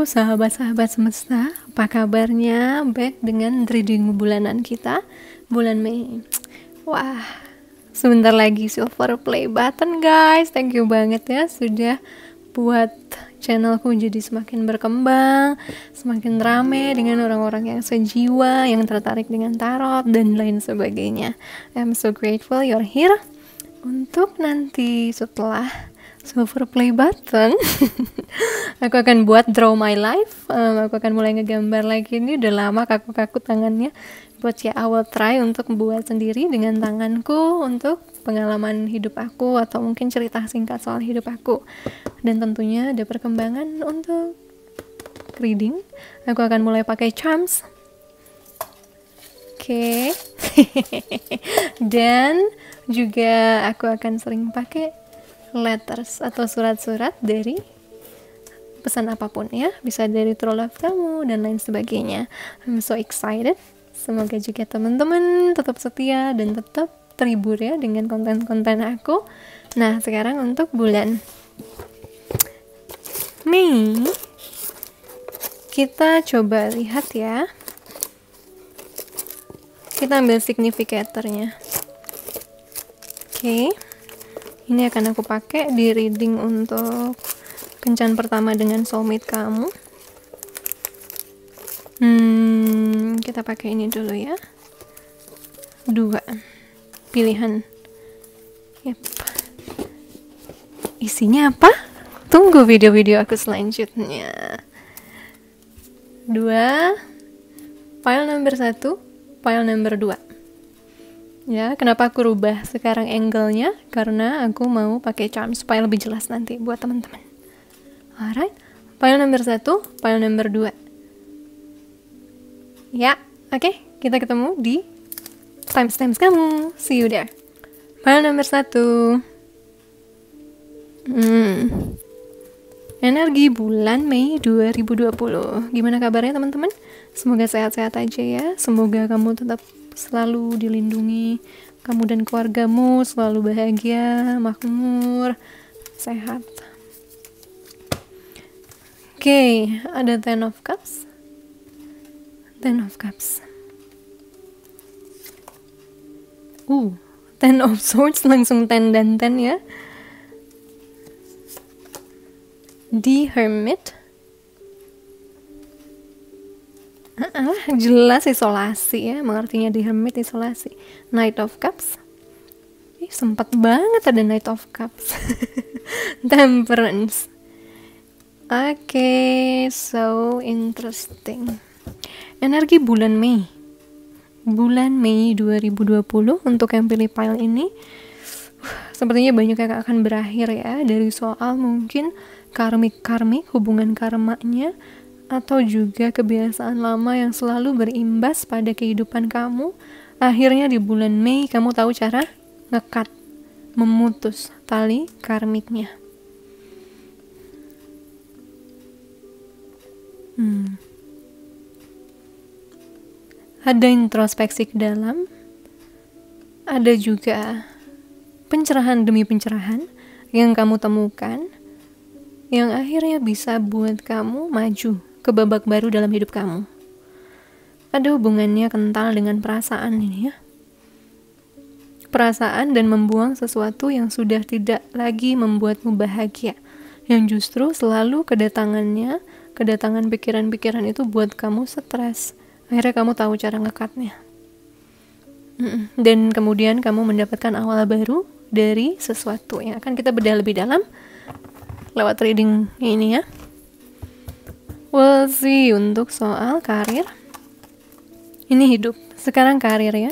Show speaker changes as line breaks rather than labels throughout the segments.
sahabat-sahabat semesta, apa kabarnya? Back dengan reading bulanan kita, bulan Mei. Wah, sebentar lagi silver play button guys. Thank you banget ya sudah buat channelku jadi semakin berkembang, semakin rame dengan orang-orang yang sejiwa, yang tertarik dengan tarot dan lain sebagainya. I'm so grateful you're here. Untuk nanti setelah silver play button aku akan buat draw my life. Aku akan mulai ngegambar lagi. Ini udah lama kaku-kaku tangannya, buat ya I will try untuk buat sendiri dengan tanganku untuk pengalaman hidup aku atau mungkin cerita singkat soal hidup aku. Dan tentunya ada perkembangan untuk reading. Aku akan mulai pakai charms. Oke. Dan juga aku akan sering pakai letters atau surat-surat dari pesan apapun ya, bisa dari true love kamu dan lain sebagainya. I'm so excited. Semoga juga teman-teman tetap setia dan tetap terhibur ya dengan konten-konten aku. Nah, sekarang untuk bulan Mei, kita coba lihat ya. Kita ambil significatornya. Oke. Ini akan aku pakai di reading untuk kencan pertama dengan soulmate kamu. Kita pakai ini dulu ya. 2 pilihan. Yep. Isinya apa? Tunggu video-video aku selanjutnya. 2 file number 1, file number 2. Ya, kenapa aku rubah sekarang angle-nya? Karena aku mau pakai charm supaya lebih jelas nanti buat teman-teman. Alright, file number 1, file number 2. Ya, oke, kita ketemu di timestamps kamu. See you there. File number 1. Energi bulan Mei 2020. Gimana kabarnya teman-teman? Semoga sehat-sehat aja ya. Semoga kamu tetap selalu dilindungi, kamu dan keluargamu selalu bahagia, makmur, sehat. Oke, ada Ten of Cups. Ten of Cups. Ten of Swords, langsung 10 dan 10 ya. The Hermit. Jelas isolasi ya, mengertinya di Hermit isolasi. Knight of Cups. Sempat banget ada Knight of Cups. Temperance. Oke, so interesting. Energi bulan Mei. Bulan Mei 2020 untuk yang pilih pile ini. Sepertinya banyak yang akan berakhir ya, dari soal mungkin karmik hubungan karmanya, atau juga kebiasaan lama yang selalu berimbas pada kehidupan kamu. Akhirnya di bulan Mei kamu tahu cara ngekat, memutus tali karmiknya. Ada introspeksi ke dalam, ada juga pencerahan demi pencerahan yang kamu temukan, yang akhirnya bisa buat kamu maju ke babak baru dalam hidup kamu. Ada hubungannya kental dengan perasaan ini ya. Perasaan dan membuang sesuatu yang sudah tidak lagi membuatmu bahagia, yang justru selalu kedatangan pikiran-pikiran itu buat kamu stres. Akhirnya kamu tahu cara ngekatnya. Dan kemudian kamu mendapatkan awal baru dari sesuatu yang akan kita bedah lebih dalam lewat reading ini ya. We'll see untuk soal karir. Ini hidup, sekarang karir ya.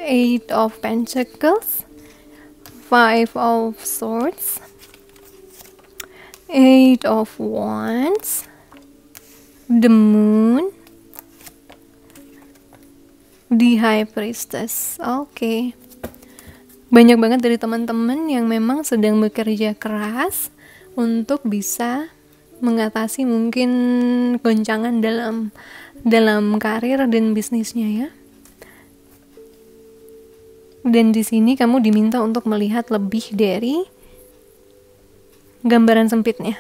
Eight of Pentacles, 5 of Swords, 8 of Wands, the Moon, the High Priestess. Oke. Banyak banget dari teman-teman yang memang sedang bekerja keras untuk bisa mengatasi mungkin goncangan dalam dalam karir dan bisnisnya ya. Dan di sini kamu diminta untuk melihat lebih dari gambaran sempitnya,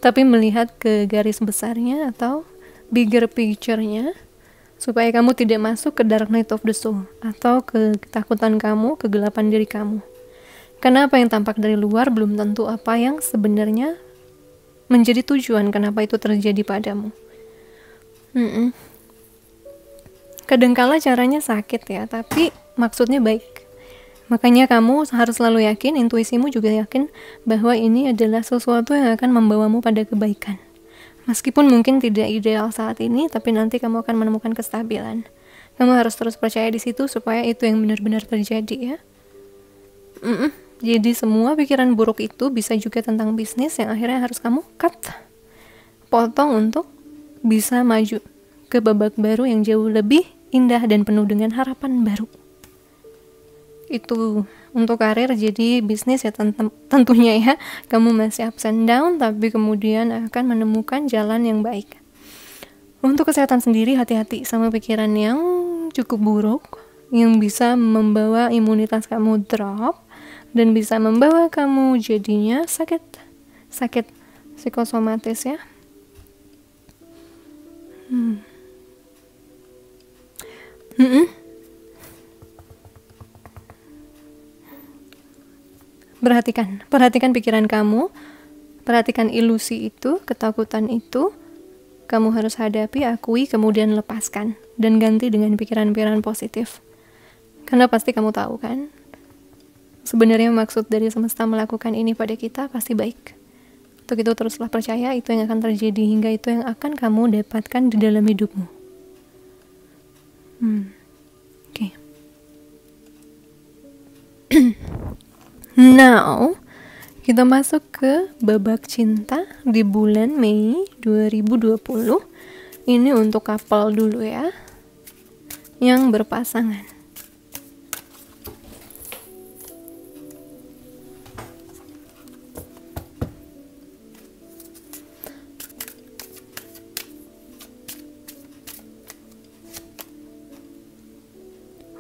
tapi melihat ke garis besarnya atau bigger picture-nya, supaya kamu tidak masuk ke dark night of the soul atau ke ketakutan kamu, kegelapan diri kamu. Karena apa yang tampak dari luar belum tentu apa yang sebenarnya menjadi tujuan kenapa itu terjadi padamu. Kadangkala caranya sakit ya, tapi maksudnya baik. Makanya kamu harus selalu yakin, intuisimu juga yakin bahwa ini adalah sesuatu yang akan membawamu pada kebaikan. Meskipun mungkin tidak ideal saat ini, tapi nanti kamu akan menemukan kestabilan. Kamu harus terus percaya di situ supaya itu yang benar-benar terjadi ya. Jadi semua pikiran buruk itu bisa juga tentang bisnis yang akhirnya harus kamu potong untuk bisa maju ke babak baru yang jauh lebih indah dan penuh dengan harapan baru. Itu untuk karir. Jadi bisnis ya tentunya ya kamu masih ups and down, tapi kemudian akan menemukan jalan yang baik. Untuk kesehatan sendiri, hati-hati sama pikiran yang cukup buruk yang bisa membawa imunitas kamu drop dan bisa membawa kamu jadinya sakit psikosomatis ya. Perhatikan pikiran kamu, perhatikan ilusi itu, ketakutan itu. Kamu harus hadapi, akui, kemudian lepaskan dan ganti dengan pikiran-pikiran positif. Karena pasti kamu tahu kan, sebenarnya maksud dari semesta melakukan ini pada kita pasti baik. Untuk itu teruslah percaya, itu yang akan terjadi, hingga itu yang akan kamu dapatkan di dalam hidupmu. Okay. Now, kita masuk ke babak cinta di bulan Mei 2020. Ini untuk couple dulu ya, yang berpasangan.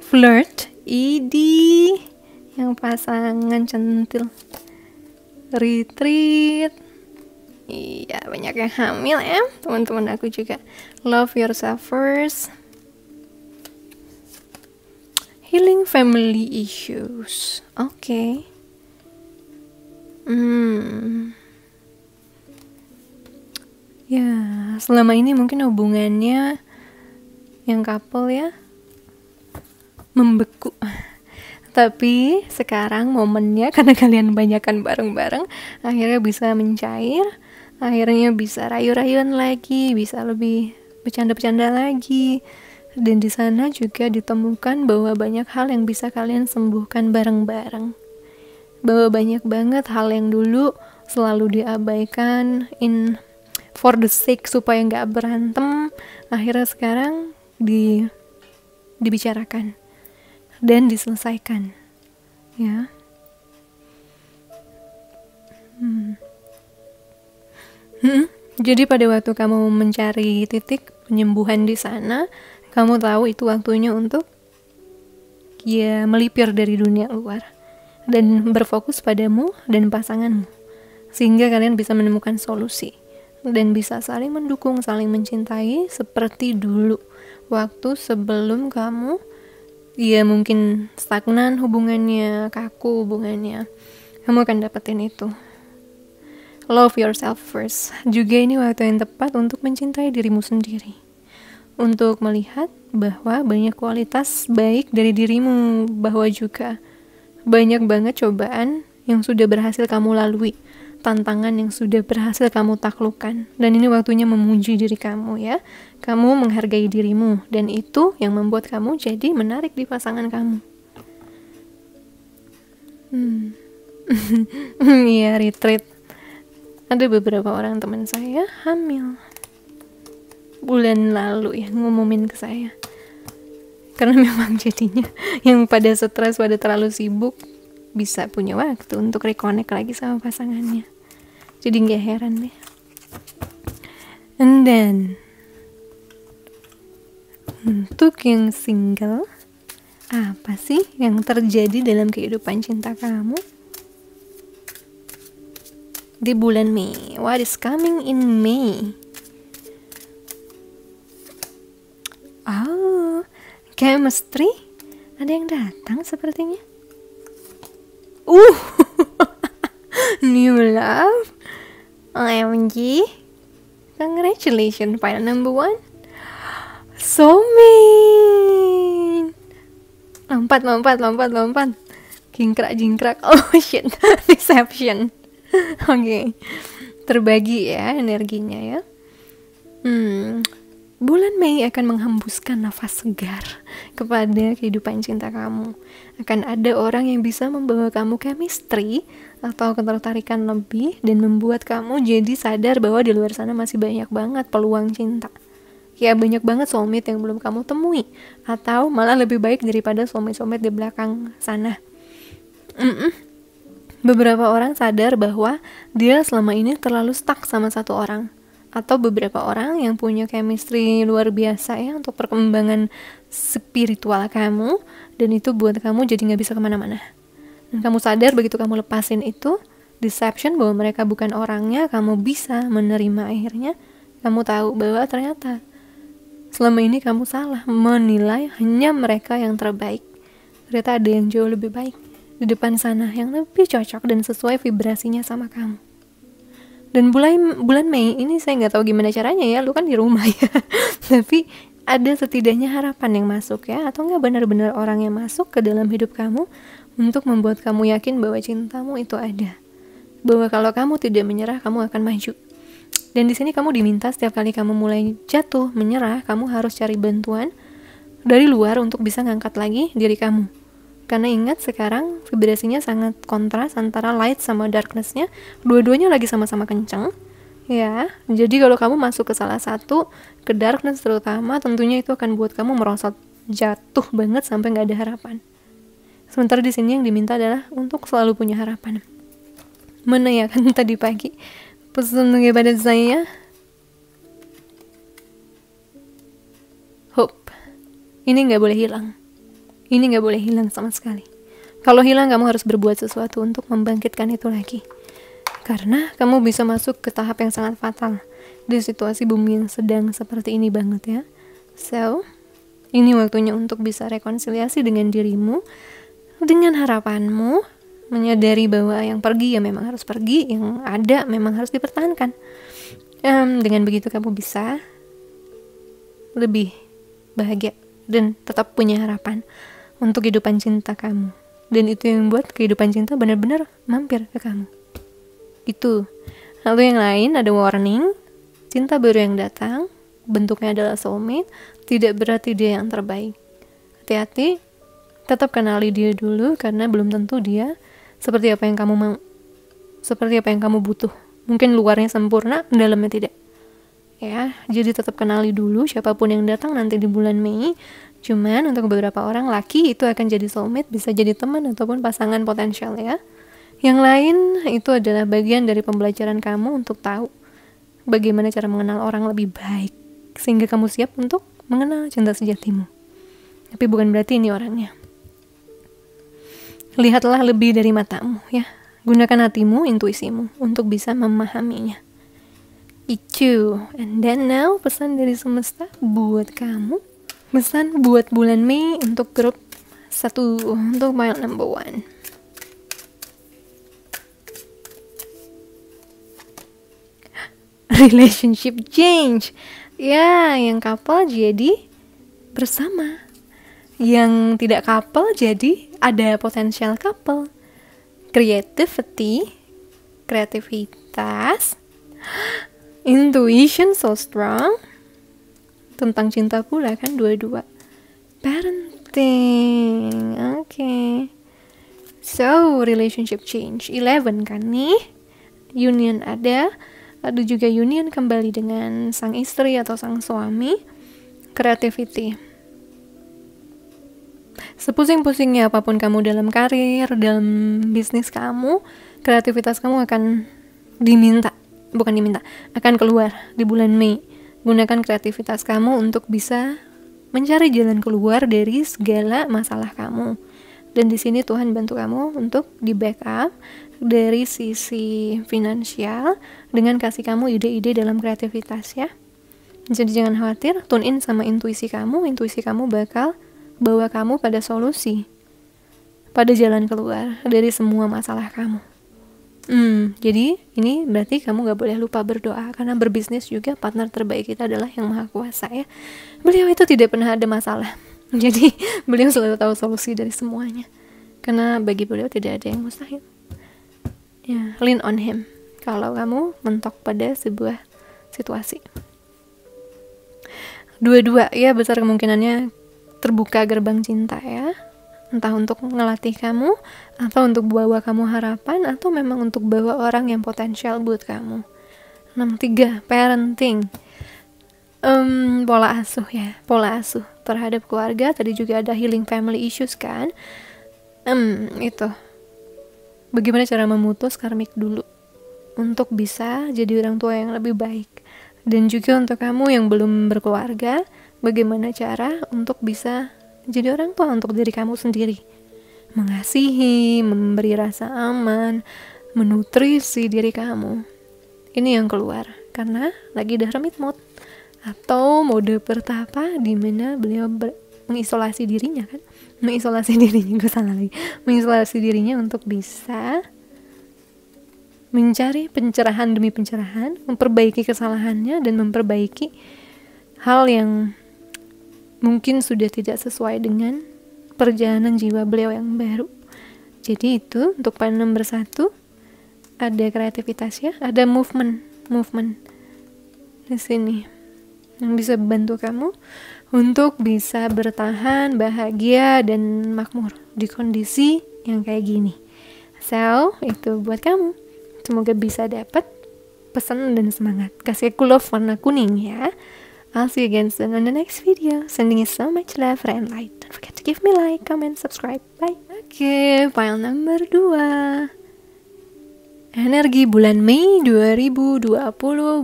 Flirt, yang pasangan centil. Retreat, iya banyak yang hamil ya, teman-teman aku juga. Love yourself first. Healing family issues. Oke. Ya, selama ini mungkin hubungannya yang couple ya membeku. Tapi sekarang momennya karena kalian banyakan bareng-bareng, akhirnya bisa mencair, akhirnya bisa rayu-rayuan lagi, bisa lebih bercanda-bercanda lagi. Dan di sana juga ditemukan bahwa banyak hal yang bisa kalian sembuhkan bareng-bareng. Bahwa banyak banget hal yang dulu selalu diabaikan for the sake supaya nggak berantem, akhirnya sekarang dibicarakan dan diselesaikan ya. Jadi pada waktu kamu mencari titik penyembuhan di sana, kamu tahu itu waktunya untuk ya melipir dari dunia luar dan berfokus padamu dan pasanganmu, sehingga kalian bisa menemukan solusi dan bisa saling mendukung, saling mencintai seperti dulu waktu sebelum kamu ya mungkin stagnan hubungannya, kaku hubungannya. Kamu akan dapetin itu. Love yourself first. Juga ini waktu yang tepat untuk mencintai dirimu sendiri. Untuk melihat bahwa banyak kualitas baik dari dirimu, bahwa juga banyak banget cobaan yang sudah berhasil kamu lalui, tantangan yang sudah berhasil kamu taklukkan. Dan ini waktunya memuji diri kamu ya. Kamu menghargai dirimu, dan itu yang membuat kamu jadi menarik di pasangan kamu. Iya, retreat. Ada beberapa orang teman saya hamil bulan lalu ya, ngumumin ke saya. Karena memang jadinya yang pada stres, pada terlalu sibuk, bisa punya waktu untuk reconnect lagi sama pasangannya. Jadi gak heran deh. And then Untuk yang single, apa sih yang terjadi dalam kehidupan cinta kamu di bulan Mei? What is coming in May? Oh, chemistry? Ada yang datang sepertinya. New love? OMG. Congratulations, final number 1. Soulmate. Lompat. Jingkrak. Oh shit. Deception. Oke. Terbagi ya energinya ya. Bulan Mei akan menghembuskan nafas segar kepada kehidupan cinta kamu. Akan ada orang yang bisa membawa kamu chemistry atau ketertarikan lebih dan membuat kamu jadi sadar bahwa di luar sana masih banyak banget peluang cinta. Ya banyak banget soulmate yang belum kamu temui, atau malah lebih baik daripada soulmate-soulmate di belakang sana. Beberapa orang sadar bahwa dia selama ini terlalu stuck sama satu orang, atau beberapa orang yang punya chemistry luar biasa ya untuk perkembangan spiritual kamu, dan itu buat kamu jadi gak bisa kemana-mana. Dan kamu sadar begitu kamu lepasin itu deception bahwa mereka bukan orangnya, kamu bisa menerima akhirnya. Kamu tahu bahwa ternyata selama ini kamu salah menilai hanya mereka yang terbaik. Ternyata ada yang jauh lebih baik di depan sana yang lebih cocok dan sesuai vibrasinya sama kamu. Dan bulan Mei ini saya nggak tahu gimana caranya ya, lu kan di rumah ya. Tapi ada setidaknya harapan yang masuk ya, atau nggak benar-benar orang yang masuk ke dalam hidup kamu untuk membuat kamu yakin bahwa cintamu itu ada. Bahwa kalau kamu tidak menyerah, kamu akan maju. Dan di sini kamu diminta setiap kali kamu mulai jatuh, menyerah, kamu harus cari bantuan dari luar untuk bisa ngangkat lagi diri kamu. Karena ingat sekarang vibrasinya sangat kontras antara light sama darkness-nya. Dua-duanya lagi sama-sama kencang. Ya, jadi kalau kamu masuk ke salah satu, ke darkness terutama, tentunya itu akan buat kamu merosot jatuh banget sampai nggak ada harapan. Sementara di sini yang diminta adalah untuk selalu punya harapan. Mana ya kan tadi pagi pesan kepada saya, hope. Ini nggak boleh hilang. Ini gak boleh hilang sama sekali. Kalau hilang, kamu harus berbuat sesuatu untuk membangkitkan itu lagi. Karena kamu bisa masuk ke tahap yang sangat fatal di situasi bumi yang sedang seperti ini banget ya. So, ini waktunya untuk bisa rekonsiliasi dengan dirimu, dengan harapanmu, menyadari bahwa yang pergi ya memang harus pergi, yang ada memang harus dipertahankan. Dengan begitu kamu bisa lebih bahagia dan tetap punya harapan untuk kehidupan cinta kamu. Dan itu yang buat kehidupan cinta benar-benar mampir ke kamu. Itu. Lalu yang lain ada warning, cinta baru yang datang, bentuknya adalah soulmate, tidak berarti dia yang terbaik. Hati-hati, tetap kenali dia dulu karena belum tentu dia seperti apa yang kamu mau, seperti apa yang kamu butuh. Mungkin luarnya sempurna, dalamnya tidak. Ya, jadi tetap kenali dulu siapapun yang datang nanti di bulan Mei. Cuman untuk beberapa orang laki itu akan jadi soulmate, bisa jadi teman ataupun pasangan potensial ya. Yang lain itu adalah bagian dari pembelajaran kamu untuk tahu bagaimana cara mengenal orang lebih baik sehingga kamu siap untuk mengenal cinta sejatimu. Tapi bukan berarti ini orangnya. Lihatlah lebih dari matamu ya. Gunakan hatimu, intuisimu untuk bisa memahaminya. Itu. And then now pesan dari semesta buat kamu. Pesan buat bulan Mei untuk grup 1, untuk mile number 1. Relationship change. Ya, yang couple jadi bersama. Yang tidak couple jadi ada potensial couple. Creativity, kreativitas, intuition so strong. Tentang cinta pula kan dua-dua. Parenting. Okay. So, relationship change 11 kan nih. Union ada juga union kembali dengan sang istri atau sang suami. Creativity. Sepusing-pusingnya apapun kamu dalam karir, dalam bisnis kamu, kreativitas kamu akan akan keluar di bulan Mei. Gunakan kreativitas kamu untuk bisa mencari jalan keluar dari segala masalah kamu. Dan di sini Tuhan bantu kamu untuk di backup dari sisi finansial dengan kasih kamu ide-ide dalam kreativitas ya. Jadi jangan khawatir, tune in sama intuisi kamu bakal bawa kamu pada solusi, pada jalan keluar dari semua masalah kamu. Jadi ini berarti kamu gak boleh lupa berdoa, karena berbisnis juga partner terbaik kita adalah Yang Maha Kuasa ya. Beliau itu tidak pernah ada masalah, jadi beliau selalu tahu solusi dari semuanya, karena bagi beliau tidak ada yang mustahil ya. Lean on him kalau kamu mentok pada sebuah situasi. Dua-dua ya besar kemungkinannya terbuka gerbang cinta ya, entah untuk ngelatih kamu, atau untuk bawa kamu harapan, atau memang untuk bawa orang yang potensial buat kamu. 63, parenting. Pola asuh ya, pola asuh terhadap keluarga. Tadi juga ada healing family issues kan. Itu bagaimana cara memutus karmik dulu untuk bisa jadi orang tua yang lebih baik. Dan juga untuk kamu yang belum berkeluarga, bagaimana cara untuk bisa jadi orang tua untuk diri kamu sendiri, mengasihi, memberi rasa aman, menutrisi diri kamu. Ini yang keluar karena lagi di hermit mode atau mode pertapa, di mana beliau mengisolasi dirinya kan, mengisolasi dirinya untuk bisa mencari pencerahan demi pencerahan, memperbaiki kesalahannya dan memperbaiki hal yang mungkin sudah tidak sesuai dengan perjalanan jiwa beliau yang baru. Jadi itu untuk poin nomor 1, ada kreativitas ya, ada movement di sini yang bisa membantu kamu untuk bisa bertahan bahagia dan makmur di kondisi yang kayak gini. So itu buat kamu, semoga bisa dapat pesan dan semangat. Kasih aku love warna kuning ya. I'll see you again soon on the next video. Sending you so much love and light. Don't forget to give me like, comment, subscribe. Bye. Oke, file nomor 2. Energi bulan Mei 2020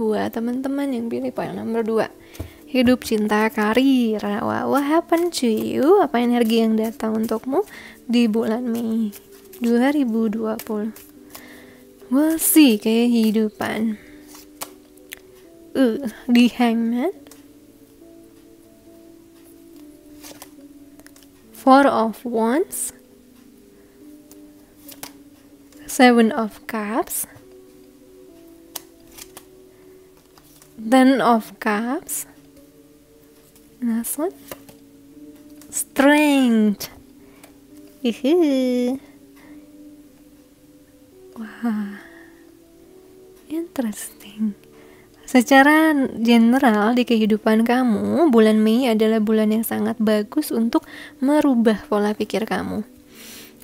buat teman-teman yang pilih file nomor 2. Hidup, cinta, karir. What happened to you? Apa energi yang datang untukmu di bulan Mei 2020? We'll see kehidupan. The Hangman. 4 of Wands, 7 of Cups, 10 of Cups, last one, Strength. Wah, interesting. Secara general di kehidupan kamu, bulan Mei adalah bulan yang sangat bagus untuk merubah pola pikir kamu.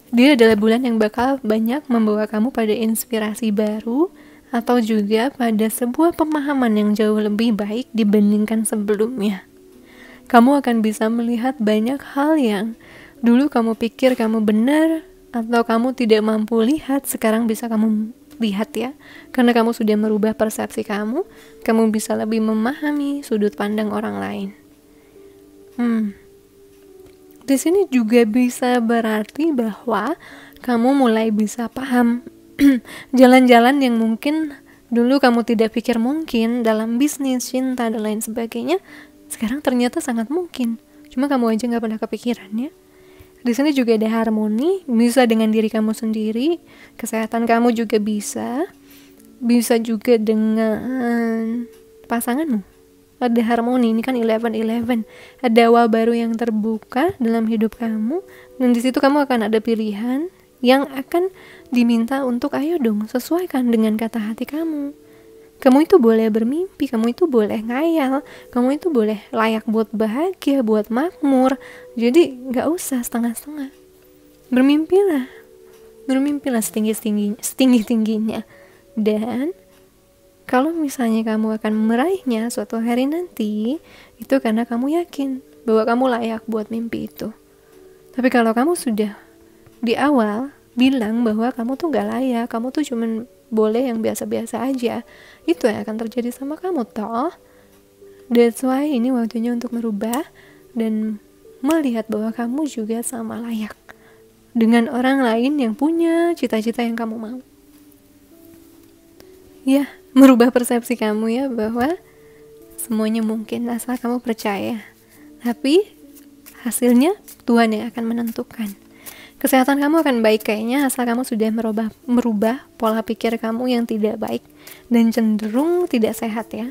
Dia adalah bulan yang bakal banyak membawa kamu pada inspirasi baru, atau juga pada sebuah pemahaman yang jauh lebih baik dibandingkan sebelumnya. Kamu akan bisa melihat banyak hal yang dulu kamu pikir kamu benar, atau kamu tidak mampu lihat, sekarang bisa kamu lihat ya, karena kamu sudah merubah persepsi kamu bisa lebih memahami sudut pandang orang lain. Di sini juga bisa berarti bahwa kamu mulai bisa paham jalan-jalan yang mungkin dulu kamu tidak pikir mungkin dalam bisnis, cinta, dan lain sebagainya, sekarang ternyata sangat mungkin. Cuma kamu aja nggak pernah kepikiran ya. Di sini juga ada harmoni, bisa dengan diri kamu sendiri, kesehatan kamu juga bisa juga dengan pasanganmu. Ada harmoni, ini kan 11-11. Ada awal baru yang terbuka dalam hidup kamu, dan di situ kamu akan ada pilihan yang akan diminta untuk ayo dong, sesuaikan dengan kata hati kamu. Kamu itu boleh bermimpi, kamu itu boleh ngayal, kamu itu boleh layak buat bahagia, buat makmur. Jadi gak usah setengah-setengah. Bermimpilah setinggi-tingginya. Dan kalau misalnya kamu akan meraihnya suatu hari nanti, itu karena kamu yakin bahwa kamu layak buat mimpi itu. Tapi kalau kamu sudah di awal bilang bahwa kamu tuh gak layak, kamu tuh cuman boleh yang biasa-biasa aja, itu yang akan terjadi sama kamu toh. That's why ini waktunya untuk merubah dan melihat bahwa kamu juga sama layak dengan orang lain yang punya cita-cita yang kamu mau. Ya, merubah persepsi kamu ya, bahwa semuanya mungkin asal kamu percaya. Tapi hasilnya Tuhan yang akan menentukan. Kesehatan kamu akan baik kayaknya asal kamu sudah merubah pola pikir kamu yang tidak baik dan cenderung tidak sehat ya.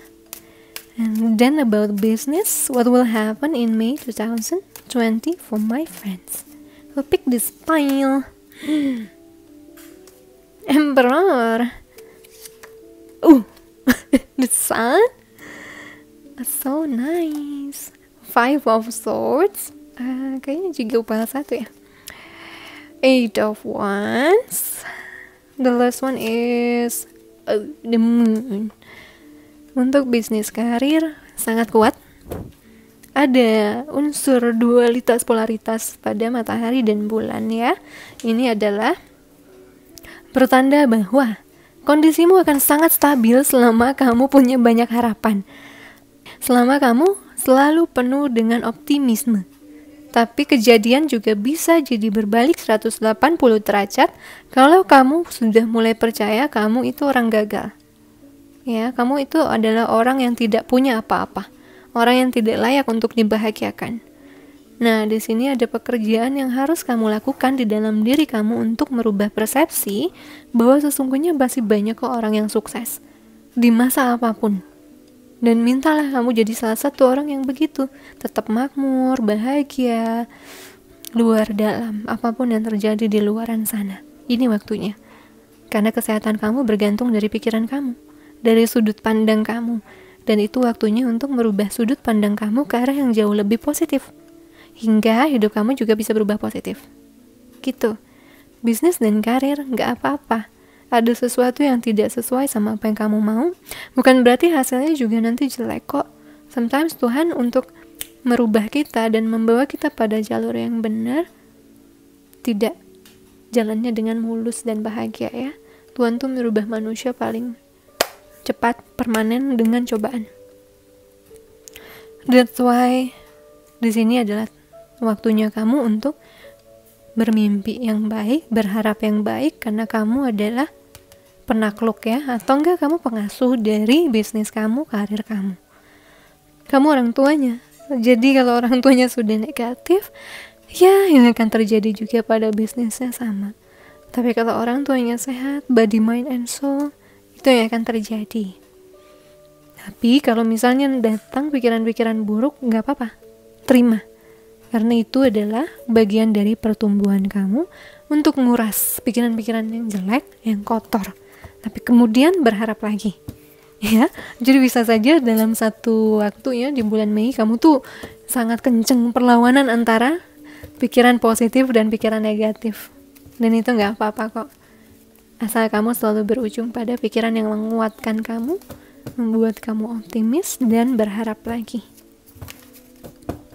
And then about business, what will happen in May 2020 for my friends? Who pick this pile? Emperor. The sun. So nice. 5 of Swords. Kayaknya juga upah 1 ya. 8 of Wands. The last one is the Moon. Untuk bisnis karir sangat kuat. Ada unsur dualitas polaritas pada matahari dan bulan ya. Ini adalah pertanda bahwa kondisimu akan sangat stabil selama kamu punya banyak harapan. Selama kamu selalu penuh dengan optimisme. Tapi kejadian juga bisa jadi berbalik 180 derajat kalau kamu sudah mulai percaya kamu itu orang gagal. Ya, kamu itu adalah orang yang tidak punya apa-apa. Orang yang tidak layak untuk dibahagiakan. Nah, di sini ada pekerjaan yang harus kamu lakukan di dalam diri kamu untuk merubah persepsi bahwa sesungguhnya masih banyak kok orang yang sukses di masa apapun. Dan mintalah kamu jadi salah satu orang yang begitu, tetap makmur, bahagia, luar dalam, apapun yang terjadi di luaran sana. Ini waktunya. Karena kesehatan kamu bergantung dari pikiran kamu, dari sudut pandang kamu. Dan itu waktunya untuk merubah sudut pandang kamu ke arah yang jauh lebih positif. Hingga hidup kamu juga bisa berubah positif. Gitu. Bisnis dan karir gak apa-apa. Ada sesuatu yang tidak sesuai sama apa yang kamu mau, bukan berarti hasilnya juga nanti jelek kok. Sometimes Tuhan untuk merubah kita dan membawa kita pada jalur yang benar, tidak jalannya dengan mulus dan bahagia ya. Tuhan tuh merubah manusia paling cepat, permanen dengan cobaan. That's why di sini adalah waktunya kamu untuk bermimpi yang baik, berharap yang baik, karena kamu adalah penakluk ya, atau enggak kamu pengasuh dari bisnis kamu, karir kamu. Kamu orang tuanya. Jadi kalau orang tuanya sudah negatif, ya yang akan terjadi juga pada bisnisnya sama. Tapi kalau orang tuanya sehat, body, mind, and soul, itu yang akan terjadi. Tapi kalau misalnya datang pikiran-pikiran buruk, nggak apa-apa, terima. Karena itu adalah bagian dari pertumbuhan kamu untuk nguras pikiran-pikiran yang jelek, yang kotor. Tapi kemudian berharap lagi. Ya, jadi bisa saja dalam satu waktu ya di bulan Mei kamu tuh sangat kenceng perlawanan antara pikiran positif dan pikiran negatif. Dan itu nggak apa-apa kok. Asal kamu selalu berujung pada pikiran yang menguatkan kamu, membuat kamu optimis dan berharap lagi.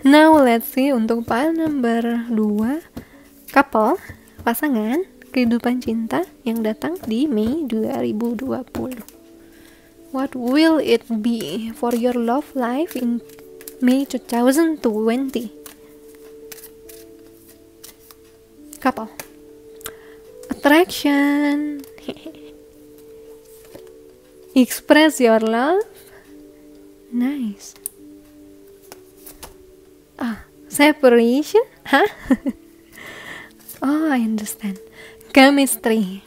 Now let's see untuk pile number 2, couple, pasangan, kehidupan cinta yang datang di Mei 2020. What will it be for your love life in May 2020? Couple. Attraction. Express your love. Nice. Separation? Hah? Oh, I understand. Chemistry.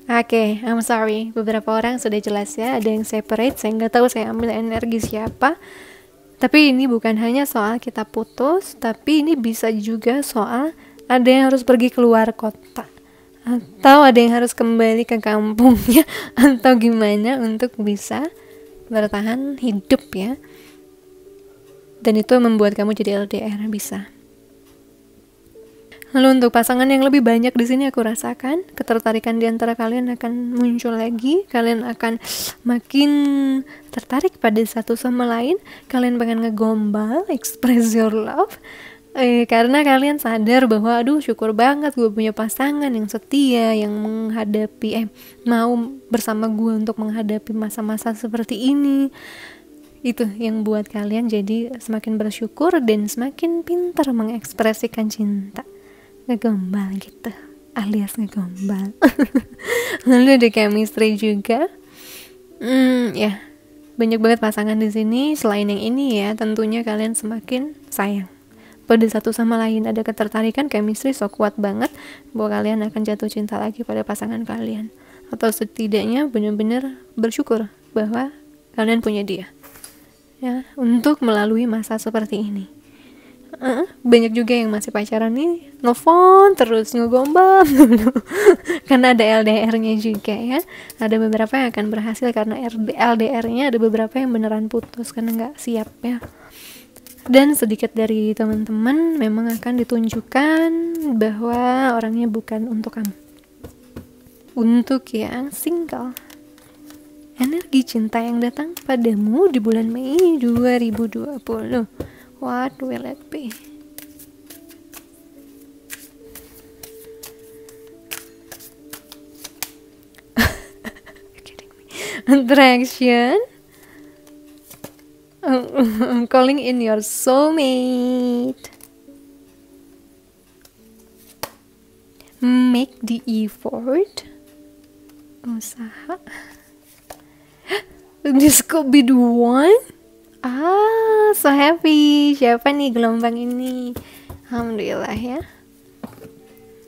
Oke, I'm sorry. Beberapa orang sudah jelas ya, ada yang separate. Saya nggak tahu saya ambil energi siapa. Tapi ini bukan hanya soal kita putus, tapi ini bisa juga soal ada yang harus pergi keluar kota, atau ada yang harus kembali ke kampungnya, atau gimana untuk bisa bertahan hidup ya. Dan itu membuat kamu jadi LDR bisa. Lalu untuk pasangan yang lebih banyak di sini aku rasakan ketertarikan di antara kalian akan muncul lagi. Kalian akan makin tertarik pada satu sama lain. Kalian pengen ngegombal, express your love. Karena kalian sadar bahwa aduh syukur banget gue punya pasangan yang setia, yang menghadapi mau bersama gue untuk menghadapi masa-masa seperti ini. Itu yang buat kalian jadi semakin bersyukur dan semakin pintar mengekspresikan cinta. Ngegombal gitu, alias ngegombal. Lalu ada chemistry juga. Ya, banyak banget pasangan di sini. Selain yang ini ya, tentunya kalian semakin sayang pada satu sama lain. Ada ketertarikan, chemistry so kuat banget bahwa kalian akan jatuh cinta lagi pada pasangan kalian, atau setidaknya benar-benar bersyukur bahwa kalian punya dia ya, untuk melalui masa seperti ini. Banyak juga yang masih pacaran nih, ngephone terus, ngegombal karena ada LDR-nya juga ya. Ada beberapa yang akan berhasil karena LDR-nya, ada beberapa yang beneran putus karena nggak siap ya. Dan sedikit dari teman-teman memang akan ditunjukkan bahwa orangnya bukan untuk kamu. Untuk yang single, energi cinta yang datang padamu di bulan Mei 2020, what will it be? Attraction, calling in your soulmate, make the effort, usaha. This could be the one. So happy. Siapa nih gelombang ini? Alhamdulillah ya.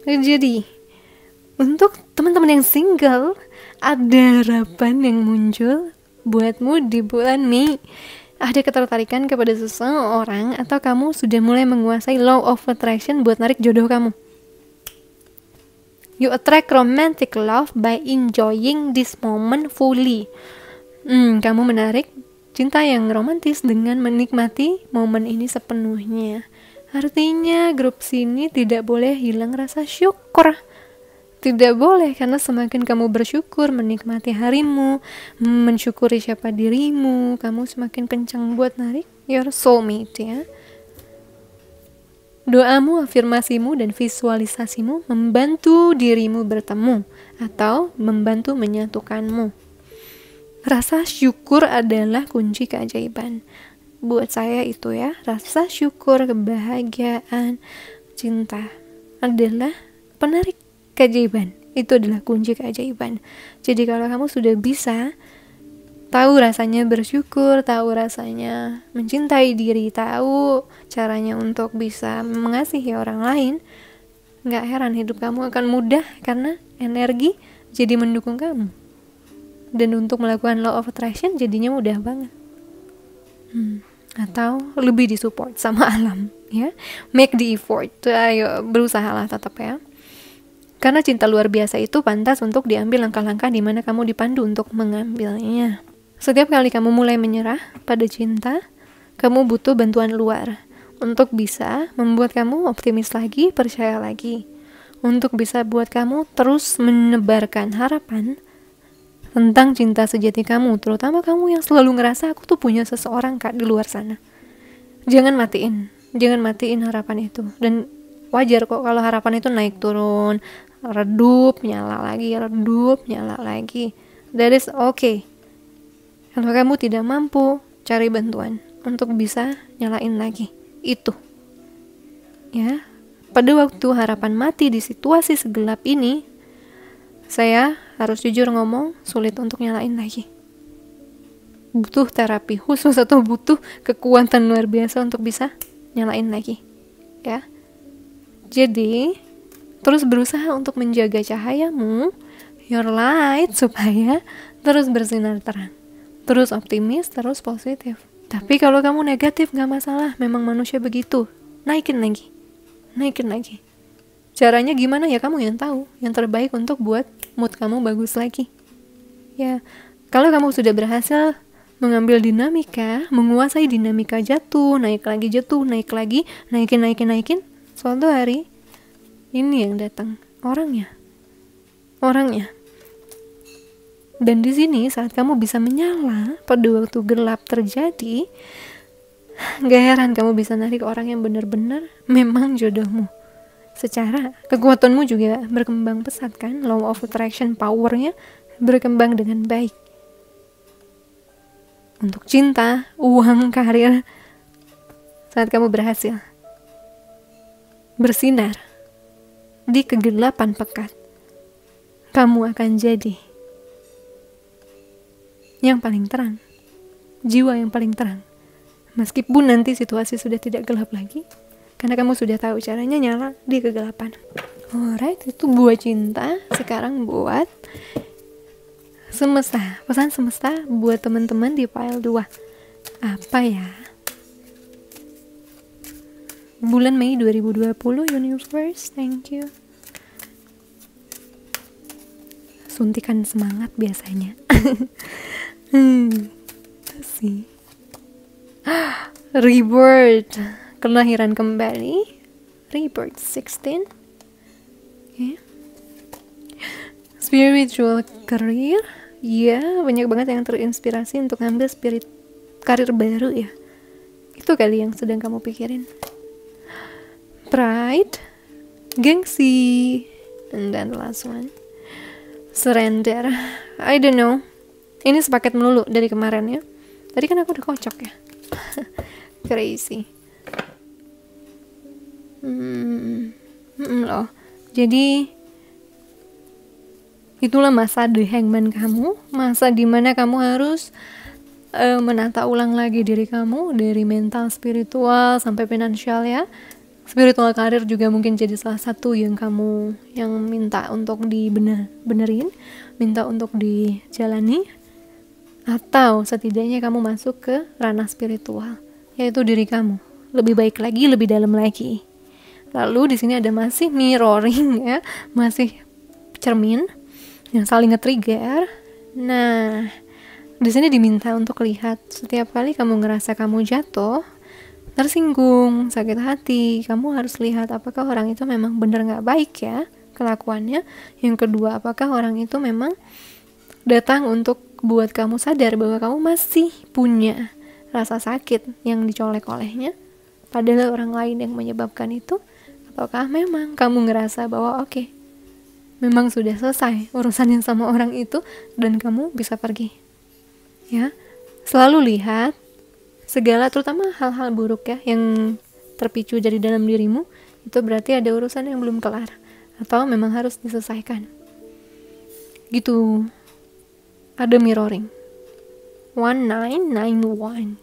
Jadi untuk teman-teman yang single, ada harapan yang muncul buatmu di bulan Mei. Ada ketertarikan kepada seseorang, atau kamu sudah mulai menguasai law of attraction buat narik jodoh kamu. You attract romantic love by enjoying this moment fully. Kamu menarik cinta yang romantis dengan menikmati momen ini sepenuhnya. Artinya grup sini tidak boleh hilang rasa syukur. Tidak boleh, karena semakin kamu bersyukur, menikmati harimu, mensyukuri siapa dirimu, kamu semakin kencang buat narik your soulmate ya. Doamu, afirmasimu, dan visualisasimu membantu dirimu bertemu atau membantu menyatukanmu. Rasa syukur adalah kunci keajaiban. Buat saya itu ya, rasa syukur, kebahagiaan, cinta adalah penarik keajaiban. Itu adalah kunci keajaiban. Jadi kalau kamu sudah bisa tahu rasanya bersyukur, tahu rasanya mencintai diri, tahu caranya untuk bisa mengasihi orang lain, gak heran hidup kamu akan mudah karena energi jadi mendukung kamu. Dan untuk melakukan law of attraction jadinya mudah banget. Atau lebih disupport sama alam ya. Make the effort. Ayo berusahalah tetap ya. Karena cinta luar biasa itu pantas untuk diambil langkah-langkah di mana kamu dipandu untuk mengambilnya. Setiap kali kamu mulai menyerah pada cinta, kamu butuh bantuan luar untuk bisa membuat kamu optimis lagi, percaya lagi. Untuk bisa buat kamu terus menebarkan harapan tentang cinta sejati kamu, terutama kamu yang selalu ngerasa aku tuh punya seseorang Kak di luar sana. Jangan matiin harapan itu. Dan wajar kok kalau harapan itu naik turun, redup, nyala lagi. That is okay. Kalau kamu tidak mampu, cari bantuan untuk bisa nyalain lagi. Itu. Ya. Pada waktu harapan mati di situasi segelap ini, saya harus jujur ngomong, sulit untuk nyalain lagi. Butuh terapi khusus atau butuh kekuatan luar biasa untuk bisa nyalain lagi. Ya. Jadi, terus berusaha untuk menjaga cahayamu, your light, supaya terus bersinar terang. Terus optimis, terus positif. Tapi kalau kamu negatif, gak masalah. Memang manusia begitu. Naikin lagi. Caranya gimana ya kamu yang tahu. Yang terbaik untuk buat mood kamu bagus lagi. Ya, kalau kamu sudah berhasil mengambil dinamika, menguasai dinamika jatuh, naik lagi, naikin. Suatu hari, ini yang datang. Orangnya. Dan di sini saat kamu bisa menyala pada waktu gelap terjadi, gak heran kamu bisa narik orang yang benar-benar memang jodohmu. Secara kekuatanmu juga berkembang pesat kan, law of attraction powernya berkembang dengan baik. untuk cinta, uang, karir. Saat kamu berhasil bersinar di kegelapan pekat, kamu akan jadi yang paling terang, jiwa yang paling terang. Meskipun nanti situasi sudah tidak gelap lagi, karena kamu sudah tahu caranya nyala di kegelapan. Alright, itu buah cinta. Sekarang buat semesta, pesan semesta buat teman-teman di file 2. Apa ya? Bulan Mei 2020, Universe, thank you. Suntikan semangat biasanya. Sih. Rebirth, kelahiran kembali. Rebirth 16. Okay. Spiritual career. Ya, banyak banget yang terinspirasi untuk ngambil karir baru ya. Itu kali yang sedang kamu pikirin. Pride, gengsi, and then the last one, surrender. I don't know. Ini sepaket melulu dari kemarin ya. Tadi kan aku udah kocok ya. Crazy. Loh. Jadi itulah masa the hangman kamu, masa dimana kamu harus menata ulang lagi diri kamu dari mental, spiritual sampai finansial ya. Spiritual karir juga mungkin jadi salah satu yang kamu yang minta untuk dibenerin, minta untuk dijalani, atau setidaknya kamu masuk ke ranah spiritual, yaitu diri kamu lebih baik lagi, lebih dalam lagi. Lalu di sini ada masih mirroring ya, masih cermin yang saling nge-trigger. Nah, di sini diminta untuk lihat setiap kali kamu ngerasa kamu jatuh, tersinggung, sakit hati, kamu harus lihat apakah orang itu memang benar nggak baik ya kelakuannya. Yang kedua, apakah orang itu memang datang untuk buat kamu sadar bahwa kamu masih punya rasa sakit yang dicolek olehnya, padahal orang lain yang menyebabkan itu. Ataukah memang kamu ngerasa bahwa oke, memang sudah selesai urusannya sama orang itu dan kamu bisa pergi. Ya, selalu lihat segala, terutama hal-hal buruk ya yang terpicu dari dalam dirimu, itu berarti ada urusan yang belum kelar atau memang harus diselesaikan. Gitu. Ada mirroring. 1991.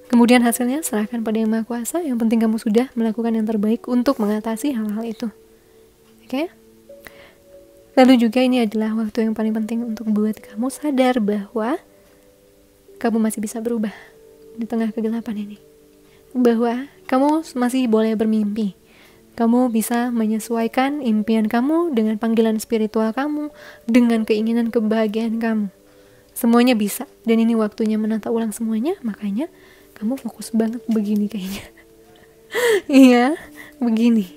Kemudian hasilnya serahkan pada Yang Maha Kuasa. Yang penting kamu sudah melakukan yang terbaik untuk mengatasi hal-hal itu. Oke? Lalu juga ini adalah waktu yang paling penting untuk buat kamu sadar bahwa kamu masih bisa berubah di tengah kegelapan ini, bahwa kamu masih boleh bermimpi, kamu bisa menyesuaikan impian kamu dengan panggilan spiritual kamu, dengan keinginan kebahagiaan kamu, semuanya bisa. Dan ini waktunya menata ulang semuanya. Makanya kamu fokus banget begini kayaknya. Iya, begini.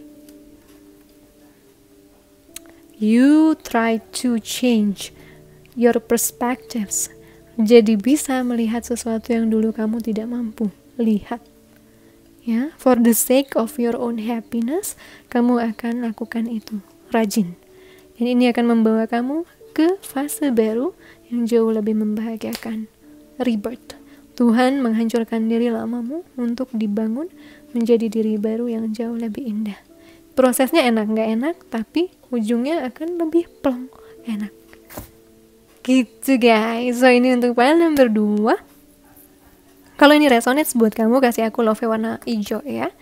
You try to change your perspectives. Jadi bisa melihat sesuatu yang dulu kamu tidak mampu lihat. Ya, for the sake of your own happiness, kamu akan lakukan itu rajin. Dan ini akan membawa kamu ke fase baru yang jauh lebih membahagiakan. Rebirth. Tuhan menghancurkan diri lamamu untuk dibangun menjadi diri baru yang jauh lebih indah. Prosesnya enak nggak enak, tapi ujungnya akan lebih plong, enak. Gitu guys. So ini untuk file number 2. Kalau ini resonates buat kamu, kasih aku love warna hijau ya.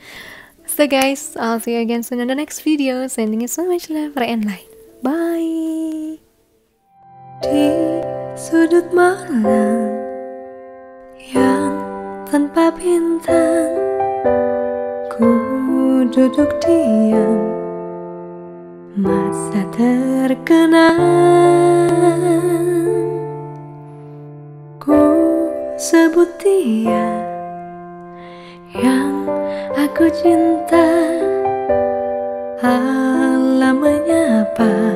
So guys, I'll see you again soon in the next video. Sending you so much love, Ray and light. Bye. Di sudut malam yang tanpa bintang, ku duduk diam, masa terkenang. Ku sebut dia yang aku cinta, alam menyapa.